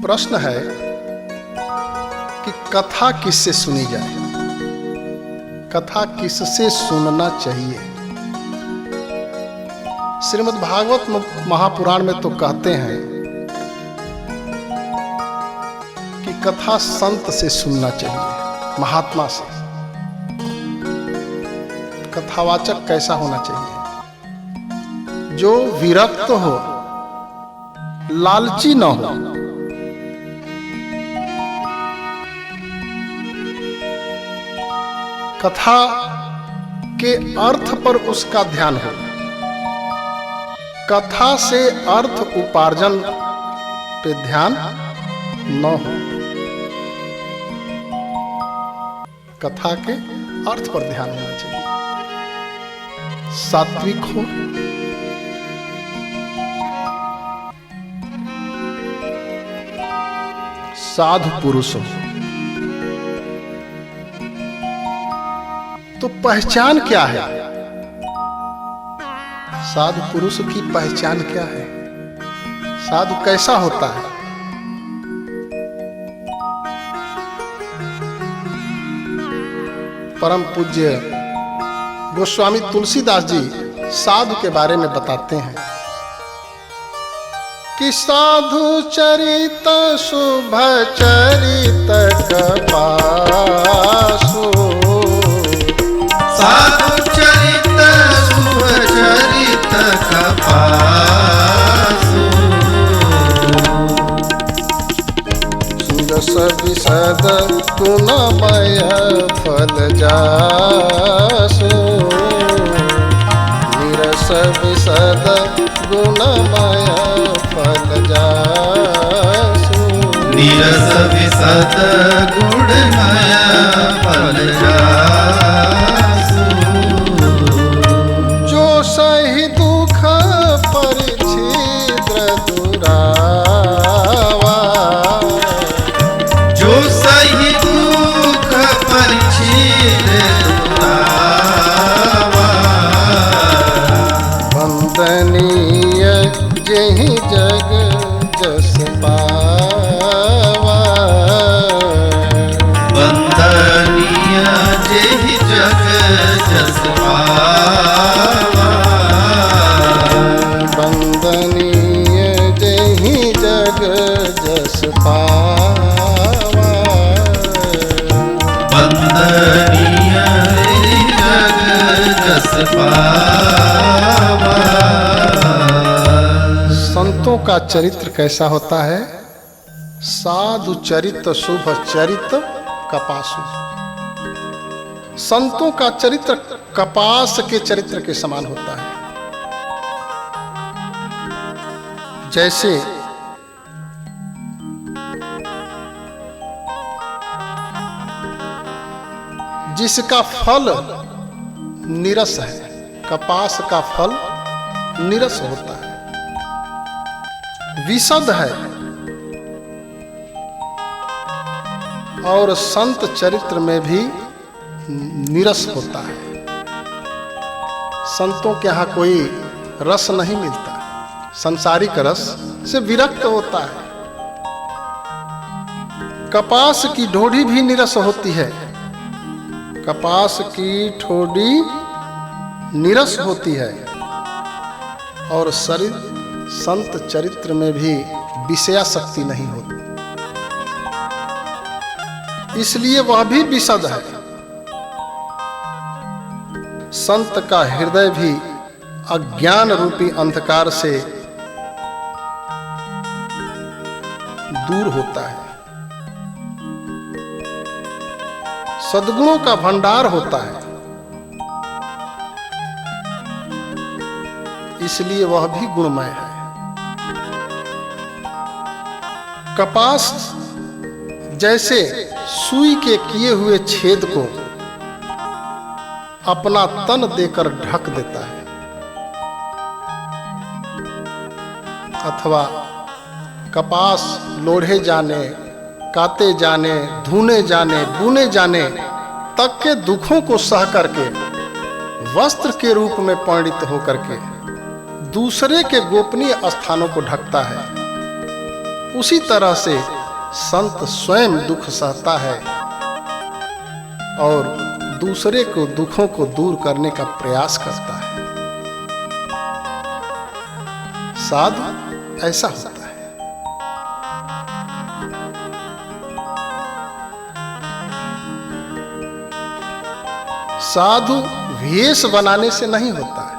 प्रश्न है कि कथा किससे सुनी जाए, कथा किससे सुनना चाहिए। श्रीमद् भागवत महापुराण में तो कहते हैं कि कथा संत से सुनना चाहिए, महात्मा से। कथावाचक कैसा होना चाहिए? जो विरक्त हो, लालची न हो, कथा के अर्थ पर उसका ध्यान हो, कथा से अर्थ उपार्जन पे ध्यान न हो, कथा के अर्थ पर ध्यान होना चाहिए। सात्विक हो, साधु पुरुष हो। तो पहचान क्या है? साधु पुरुष की पहचान क्या है? साधु कैसा होता है? परम पूज्य गोस्वामी तुलसीदास जी साधु के बारे में बताते हैं कि साधु चरित शुभ चरित कपासु, साधु चरित शुभ चरित कपासु, सुरस विशद गुणमय फल जासु, निरस विशद गुणमय फल जासु, निरस विशद गुणमय फल जासु, जो सही दुख परिच्छिद्र दुरावा, जो सही दुख परिच्छिद्र दुरावा, वंदनीय जेहि जग जस पावा, वंदनीय जेहि जग जस पावा, वंदनीय जेहि जग जस पावा, वंदनीय जेहि जग जस पावा। संतों का चरित्र कैसा होता है? साधु चरित शुभ चरित कपासु। संतों का चरित्र कपास के चरित्र के समान होता है। जैसे जिसका फल नीरस है, कपास का फल नीरस होता है, विशद है। और संत चरित्र में भी नीरस होता है। संतों के यहाँ कोई रस नहीं मिलता, संसारिक रस से विरक्त होता है। कपास की ढोड़ी भी नीरस होती है, कपास की ठोड़ी नीरस होती है। और शरीर संत चरित्र में भी विषया शक्ति नहीं होती, इसलिए वह भी विशद है। संत का हृदय भी अज्ञान रूपी अंधकार से दूर होता है, सद्गुणों का भंडार होता है, इसलिए वह भी गुणमय है। कपास जैसे सुई के किए हुए छेद को अपना तन देकर ढक देता है, अथवा कपास लोढ़े जाने, काते जाने, धुने जाने, बुने जाने तक के दुखों को सह करके वस्त्र के रूप में परिणित होकर के दूसरे के गोपनीय स्थानों को ढकता है। उसी तरह से संत स्वयं दुख सहता है और दूसरे को दुखों को दूर करने का प्रयास करता है। साधु ऐसा होता है। साधु वेश बनाने से नहीं होता है,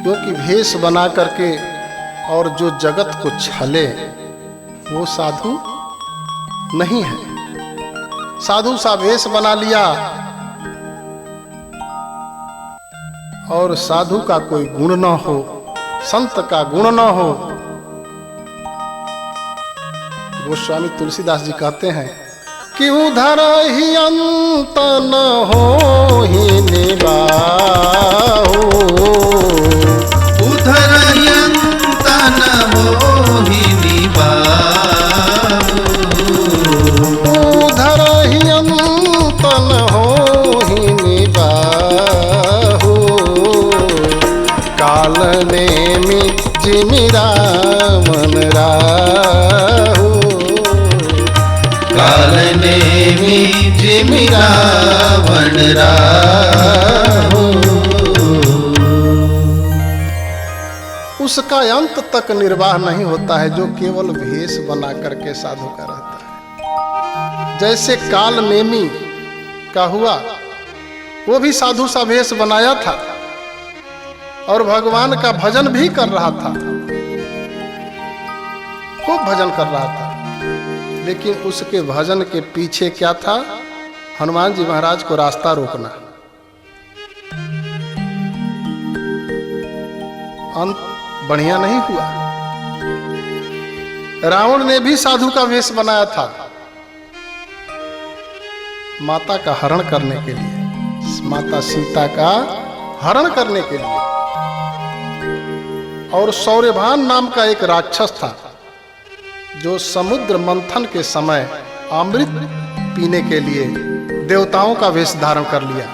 क्योंकि वेश बना करके और जो जगत को छले वो साधु नहीं है। साधु सा वेश बना लिया और साधु का कोई गुण न हो, संत का गुण न हो। गोस्वामी तुलसीदास जी कहते हैं कि उधर ही अंत न हो ही निबाहु, उधर ही अंत न हो ही निबाहु, उधर ही अंत न हो ही निबाहु। काल ने जिमिरा मन राहु, काल ने जिमिरा मन राहु। उसका अंत तक निर्वाह नहीं होता है जो केवल भेष बना करके साधु का रहता है। जैसे काल नेमी का हुआ, वो भी साधु सा भेष बनाया था और भगवान का भजन भी कर रहा था, खूब भजन कर रहा था। लेकिन उसके भजन के पीछे क्या था? हनुमान जी महाराज को रास्ता रोकना। अंत बढ़िया नहीं हुआ। रावण ने भी साधु का वेश बनाया था माता का हरण करने के लिए, माता सीता का हरण करने के लिए। और सौर्यभान नाम का एक राक्षस था जो समुद्र मंथन के समय अमृत पीने के लिए देवताओं का वेश धारण कर लिया।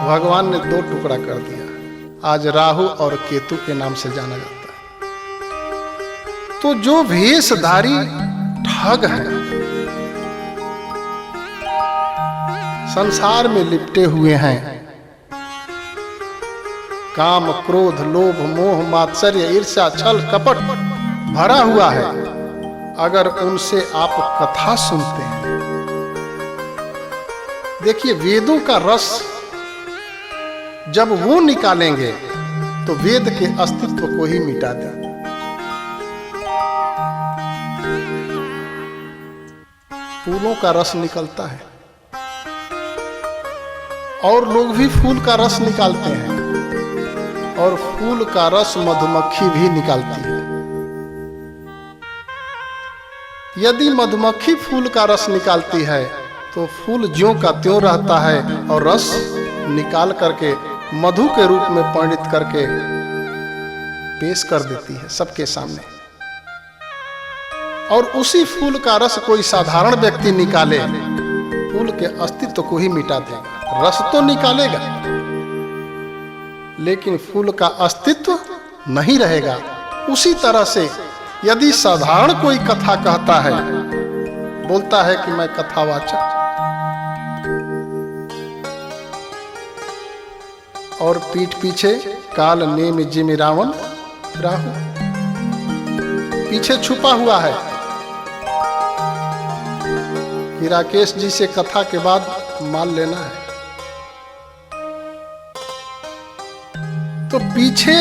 भगवान ने 2 टुकड़ा कर दिया। आज राहु और केतु के नाम से जाना जाता है। तो जो वेशधारी ठग हैं, संसार में लिपटे हुए हैं, काम क्रोध लोभ मोह मात्सर्य ईर्ष्या छल कपट भरा हुआ है, अगर उनसे आप कथा सुनते हैं, देखिए वेदों का रस जब वो निकालेंगे तो वेद के अस्तित्व को ही मिटा देंगे। फूलों का रस निकलता है और लोग भी फूल का रस निकालते हैं, और फूल का रस मधुमक्खी भी निकालती है। यदि मधुमक्खी फूल का रस निकालती है तो फूल ज्यों का त्यों रहता है और रस निकाल करके मधु के रूप में परिणित करके पेश कर देती है सबके सामने। और उसी फूल का रस कोई साधारण व्यक्ति निकाले, फूल के अस्तित्व को ही मिटा देगा। रस तो निकालेगा लेकिन फूल का अस्तित्व नहीं रहेगा। उसी तरह से यदि साधारण कोई कथा कहता है, बोलता है कि मैं कथावाचक, और पीठ पीछे काल नेम जिम रावण राहु पीछे छुपा हुआ है कि राकेश जी से कथा के बाद माल लेना है, तो पीछे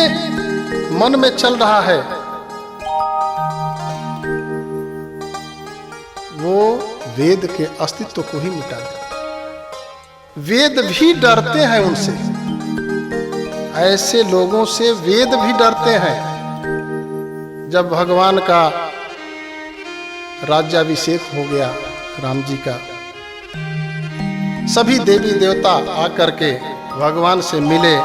मन में चल रहा है वो वेद के अस्तित्व को ही मिटा दे। वेद भी डरते हैं उनसे, ऐसे लोगों से वेद भी डरते हैं। जब भगवान का राज्याभिषेक हो गया, राम जी का, सभी देवी देवता आकर के भगवान से मिले,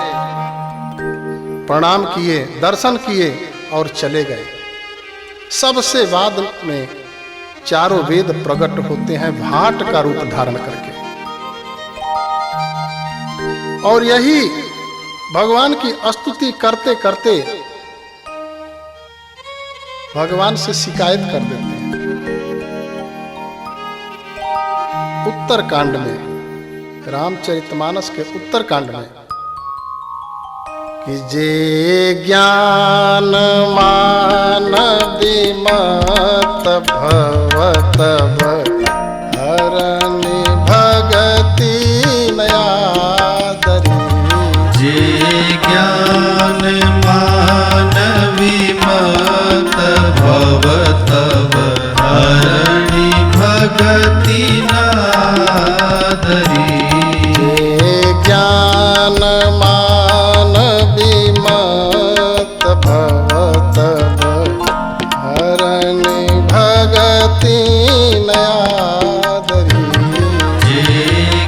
प्रणाम किए, दर्शन किए और चले गए। सबसे बाद में चारों वेद प्रकट होते हैं भाट का रूप धारण करके, और यही भगवान की स्तुति करते करते भगवान से शिकायत कर देते हैं उत्तरकांड में, रामचरितमानस के उत्तरकांड में, कि जे ज्ञान मान विमत भव तब हरनि भगति नयादरी। जे ज्ञान मान विमत भव तब हरनि भगति नादरी। जे ज्ञान मान विमत भव तब हरनि भगति नयादरी। जे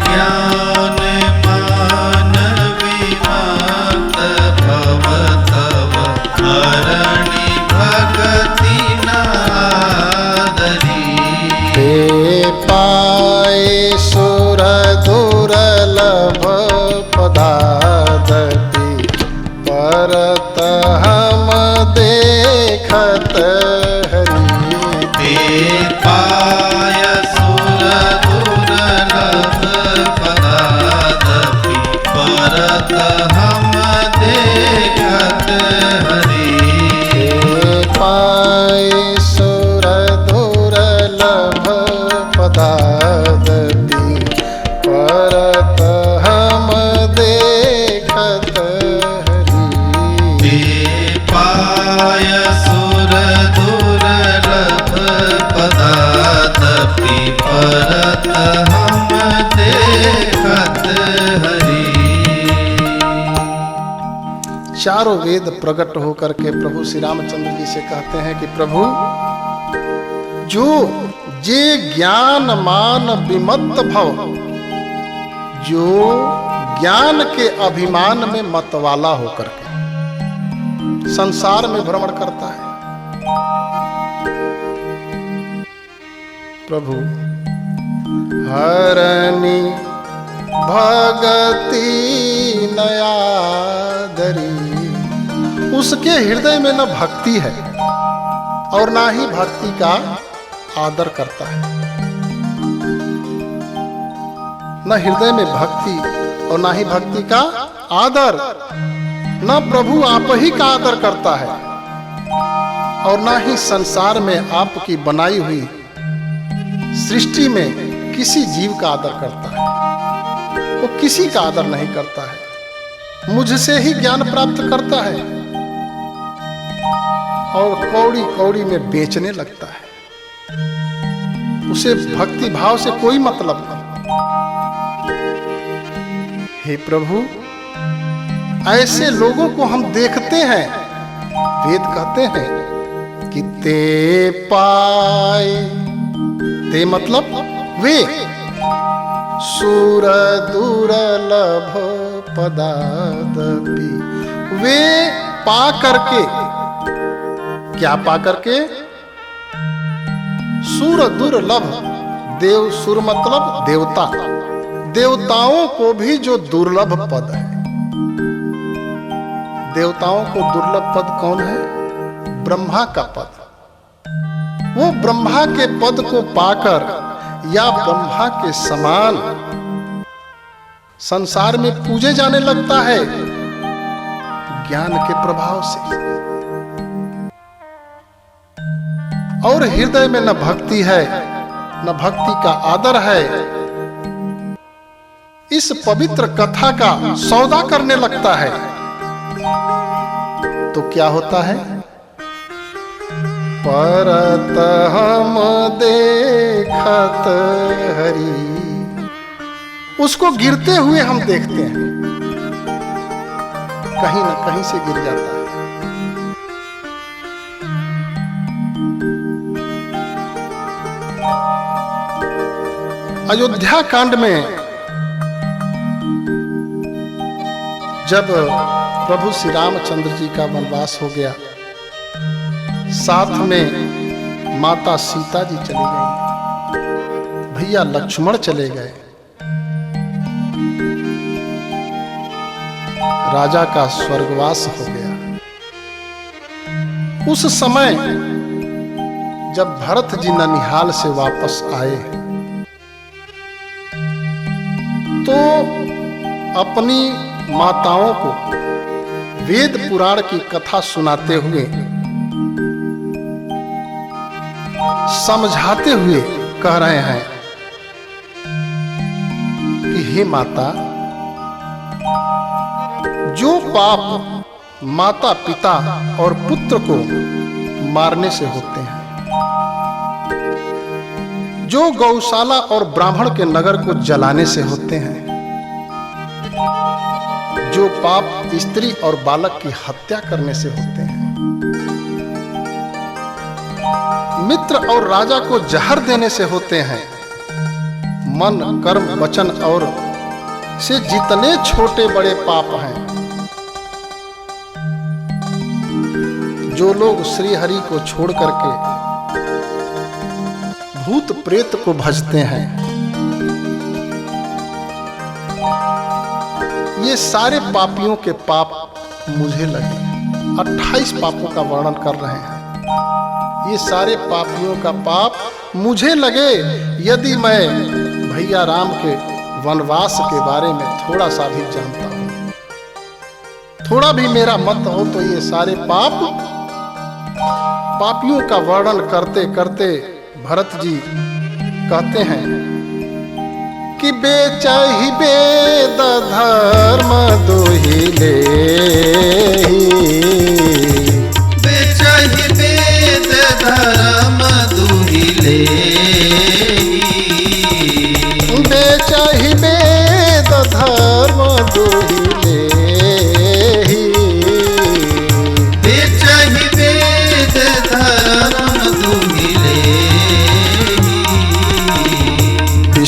ज्ञान मान विमत भव तब हरनि भगति नादरी। ते पाए सुर दुर्लभ पदादपि परत हम देखत हरि। ते पाय सुर दुर्लभ पदादपि परत हम देखत हरि। ते पाए सुर दुर्लभ पदादपि परत हम देखत हरि। ते पाय सुर दुर्लभ पदादपि परत हम देखत हरि। चारों वेद प्रकट होकर के प्रभु श्री रामचंद्र जी से कहते हैं कि प्रभु, जो जे ज्ञान मान विमत्त भव, जो ज्ञान के अभिमान में मतवाला होकर के संसार में भ्रमण करता है, प्रभु हरनि भगति नयादरी। उसके हृदय में न भक्ति है और ना ही भक्ति का आदर करता है। न हृदय में भक्ति और ना ही भक्ति का आदर। न प्रभु आप ही का आदर करता है और ना ही संसार में आपकी बनाई हुई सृष्टि में किसी जीव का आदर करता है। वो किसी का आदर नहीं करता है, मुझसे ही ज्ञान प्राप्त करता है और कौड़ी कौड़ी में बेचने लगता है। उसे भक्ति भाव से कोई मतलब नहीं। हे प्रभु, ऐसे लोगों को हम देखते हैं। वेद कहते हैं कि ते पाए, ते मतलब वे, सुर दुर्लभ पदादपि, वे पा करके, क्या पा करके? सुर दुर्लभ, देव सुर मतलब देवता, देवताओं को भी जो दुर्लभ पद है। देवताओं को दुर्लभ पद कौन है? ब्रह्मा का पद। वो ब्रह्मा के पद को पाकर या ब्रह्मा के समान संसार में पूजे जाने लगता है ज्ञान के प्रभाव से। और हृदय में न भक्ति है, न भक्ति का आदर है। इस पवित्र कथा का सौदा करने लगता है। तो क्या होता है? परत हम देखत हरि, उसको गिरते हुए हम देखते हैं, कहीं ना कहीं से गिर जाता है। अयोध्या कांड में जब प्रभु श्री रामचंद्र जी का वनवास हो गया, साथ में माता सीता जी चली गई, भैया लक्ष्मण चले गए, राजा का स्वर्गवास हो गया। उस समय जब भरत जी ननिहाल से वापस आए तो अपनी माताओं को वेद पुराण की कथा सुनाते हुए, समझाते हुए कह रहे हैं कि हे माता, जो पाप माता पिता और पुत्र को मारने से होते हैं, जो गौशाला और ब्राह्मण के नगर को जलाने से होते हैं, जो पाप स्त्री और बालक की हत्या करने से होते हैं, मित्र और राजा को जहर देने से होते हैं, मन कर्म वचन और से जितने छोटे बड़े पाप हैं, जो लोग श्री हरि को छोड़ करके भूत प्रेत को भजते हैं, ये सारे पापियों के पाप मुझे लगे। 28 पापों का वर्णन कर रहे हैं। ये सारे पापियों का पाप मुझे लगे यदि मैं भैया राम के वनवास के बारे में थोड़ा सा भी जानता हूं, थोड़ा भी मेरा मत हो, तो ये सारे पापियों का वर्णन करते करते भरत जी कहते हैं कि बेचहि वेद धर्म दोहिले, बेचहि वेद धर्म दुहिले, बेचहि वेद धर्म दोहिले, बेचहि वेद धर्म दुहिले,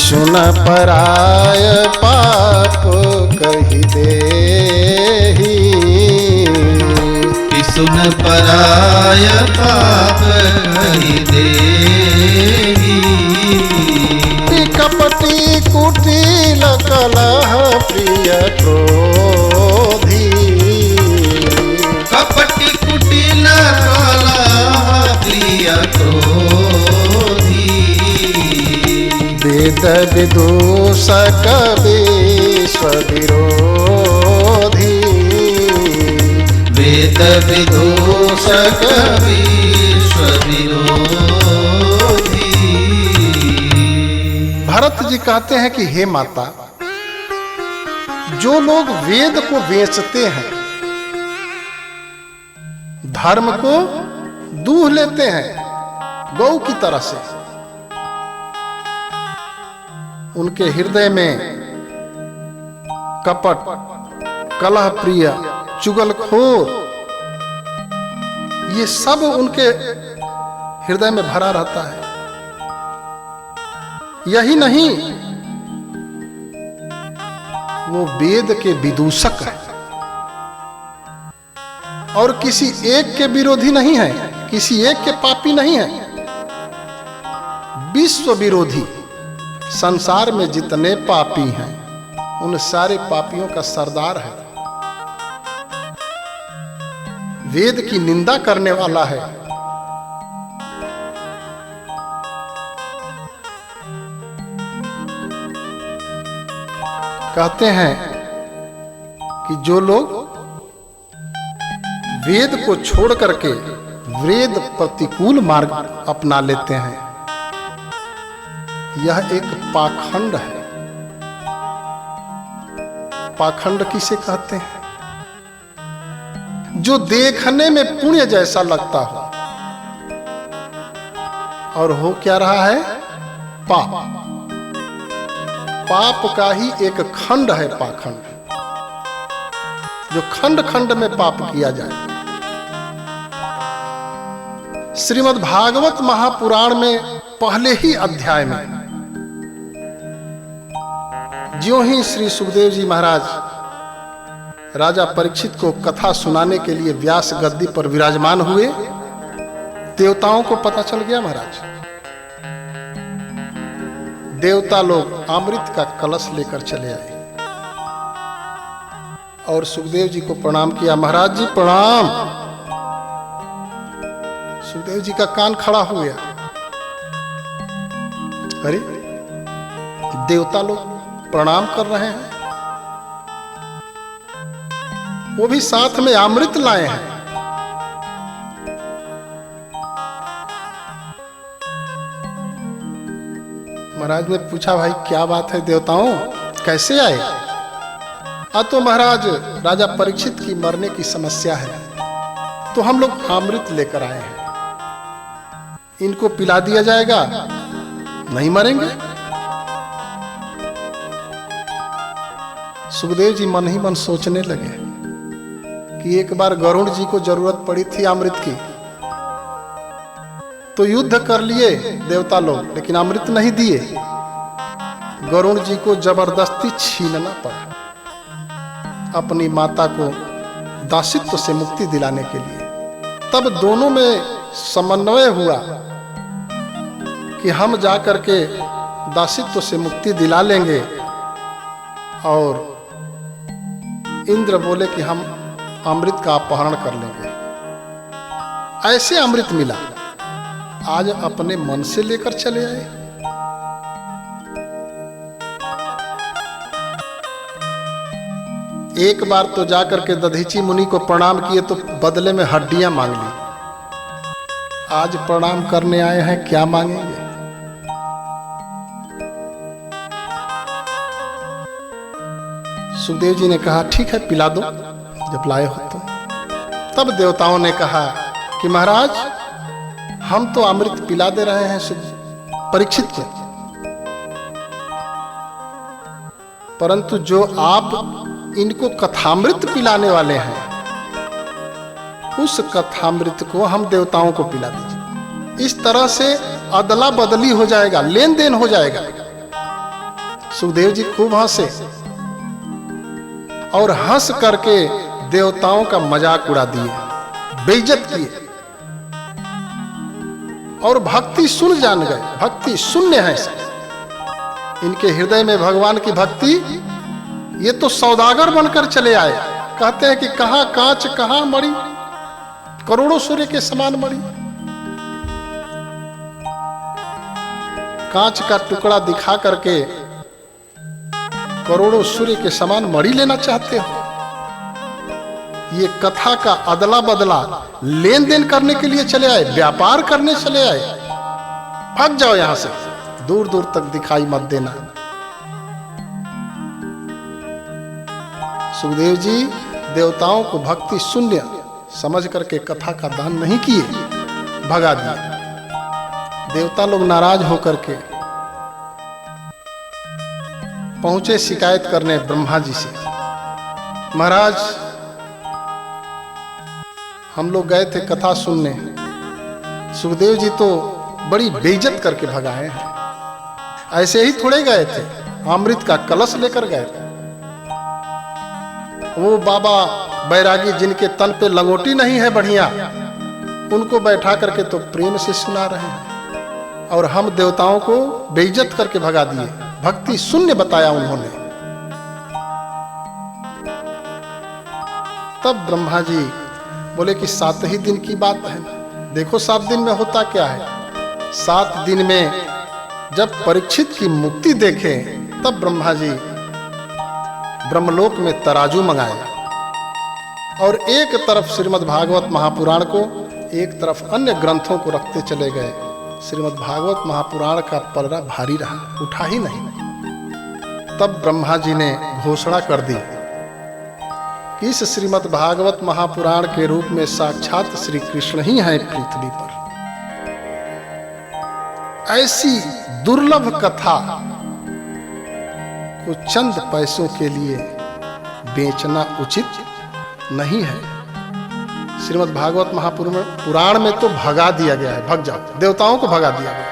सुन पराय पाप कहि देहि, सुन पराय पाप कहि देहि, कपटी कुटिल कलह प्रिय क्रोधी, कपटी कुटिल कलह प्रिय क्रोधी, वेद विदूषक विश्व विरोधी, वेद विदूषक विश्व विरोधी। भरत जी कहते हैं कि हे माता, जो लोग वेद को बेचते हैं, धर्म को दूह लेते हैं गौ की तरह से, उनके हृदय में कपट, कलह प्रिय, चुगलखोर, ये सब उनके हृदय में भरा रहता है। यही नहीं, वो वेद के विदूषक है और किसी एक के विरोधी नहीं है, किसी एक के पापी नहीं है, विश्व विरोधी। संसार में जितने पापी हैं उन सारे पापियों का सरदार है, वेद की निंदा करने वाला है। कहते हैं कि जो लोग वेद को छोड़ करके वेद प्रतिकूल मार्ग अपना लेते हैं, यह एक पाखंड है। पाखंड किसे कहते हैं? जो देखने में पुण्य जैसा लगता हो और हो क्या रहा है? पाप। पाप का ही एक खंड है पाखंड, जो खंड खंड में पाप किया जाए। श्रीमद् भागवत महापुराण में पहले ही अध्याय में ज्यों ही श्री सुखदेव जी महाराज राजा परीक्षित को कथा सुनाने के लिए व्यास गद्दी पर विराजमान हुए, देवताओं को पता चल गया महाराज। देवता लोग अमृत का कलश लेकर चले आए और सुखदेव जी को प्रणाम किया। महाराज जी प्रणाम। सुखदेव जी का कान खड़ा हो गया। अरे देवता लोग प्रणाम कर रहे हैं, वो भी साथ में अमृत लाए हैं। महाराज ने पूछा, भाई क्या बात है देवताओं, कैसे आए? तो महाराज, राजा परीक्षित की मरने की समस्या है, तो हम लोग अमृत लेकर आए हैं, इनको पिला दिया जाएगा, नहीं मरेंगे। सुखदेव जी मन ही मन सोचने लगे कि एक बार गरुड़ जी को जरूरत पड़ी थी अमृत की, तो युद्ध कर लिए देवता लोग, लेकिन अमृत नहीं दिए। गरुड़ जी को जबरदस्ती छीनना पड़ा अपनी माता को दासित्व से मुक्ति दिलाने के लिए। तब दोनों में समन्वय हुआ कि हम जाकर के दासित्व से मुक्ति दिला लेंगे, और इंद्र बोले कि हम अमृत का अपहरण कर लेंगे। ऐसे अमृत मिला, आज अपने मन से लेकर चले आए। एक बार तो जाकर के दधीची मुनि को प्रणाम किए तो बदले में हड्डियां मांग ली। आज प्रणाम करने आए हैं, क्या मांगेंगे? सुखदेव जी ने कहा, ठीक है पिला दो जब लाए हो तो। तब देवताओं ने कहा कि महाराज, हम तो अमृत पिला दे रहे हैं परीक्षित को, परंतु जो आप इनको कथामृत पिलाने वाले हैं, उस कथामृत को हम देवताओं को पिला दीजिए। इस तरह से अदला बदली हो जाएगा, लेन देन हो जाएगा। सुखदेव जी खूब हंसे और हंस करके देवताओं का मजाक उड़ा दिए, बेइज्जत किए, और भक्ति सुन जान गए। भक्ति शून्य है इनके हृदय में, भगवान की भक्ति। ये तो सौदागर बनकर चले आए। कहते हैं कि कहां कांच कहां मणि, करोड़ों सूर्य के समान मणि। कांच का टुकड़ा दिखा करके करोड़ों सूर्य के समान मणि लेना चाहते हो? ये कथा का अदला बदला लेन देन करने के लिए चले आए, व्यापार करने चले आए। भाग जाओ यहां से, दूर दूर तक दिखाई मत देना। सुखदेव जी देवताओं को भक्ति शून्य समझ करके कथा का दान नहीं किए, भगा दिए। देवता लोग नाराज होकर के पहुंचे शिकायत करने ब्रह्मा जी से, महाराज हम लोग गए थे कथा सुनने, सुखदेव जी तो बड़ी बेइज्जत करके भगाए हैं। ऐसे ही थोड़े गए थे, अमृत का कलश लेकर गए थे। वो बाबा बैरागी जिनके तन पे लंगोटी नहीं है बढ़िया, उनको बैठा करके तो प्रेम से सुना रहे हैं, और हम देवताओं को बेइज्जत करके भगा दिए। भक्ति शून्य बताया उन्होंने। तब ब्रह्मा जी बोले कि 7 ही दिन की बात है, देखो 7 दिन में होता क्या है। 7 दिन में जब परीक्षित की मुक्ति देखे, तब ब्रह्मा जी ब्रह्मलोक में तराजू मंगाए, और एक तरफ श्रीमद् भागवत महापुराण को, एक तरफ अन्य ग्रंथों को रखते चले गए। श्रीमद् भागवत महापुराण का पलड़ा भारी रहा, उठा ही नहीं। तब ब्रह्मा जी ने घोषणा कर दी कि इस श्रीमद् भागवत महापुराण के रूप में साक्षात श्री कृष्ण ही हैं पृथ्वी पर। ऐसी दुर्लभ कथा को चंद पैसों के लिए बेचना उचित नहीं है। श्रीमद् भागवत महापुराण में तो भगा दिया गया है, भग जाओ, देवताओं को भगा दिया गया।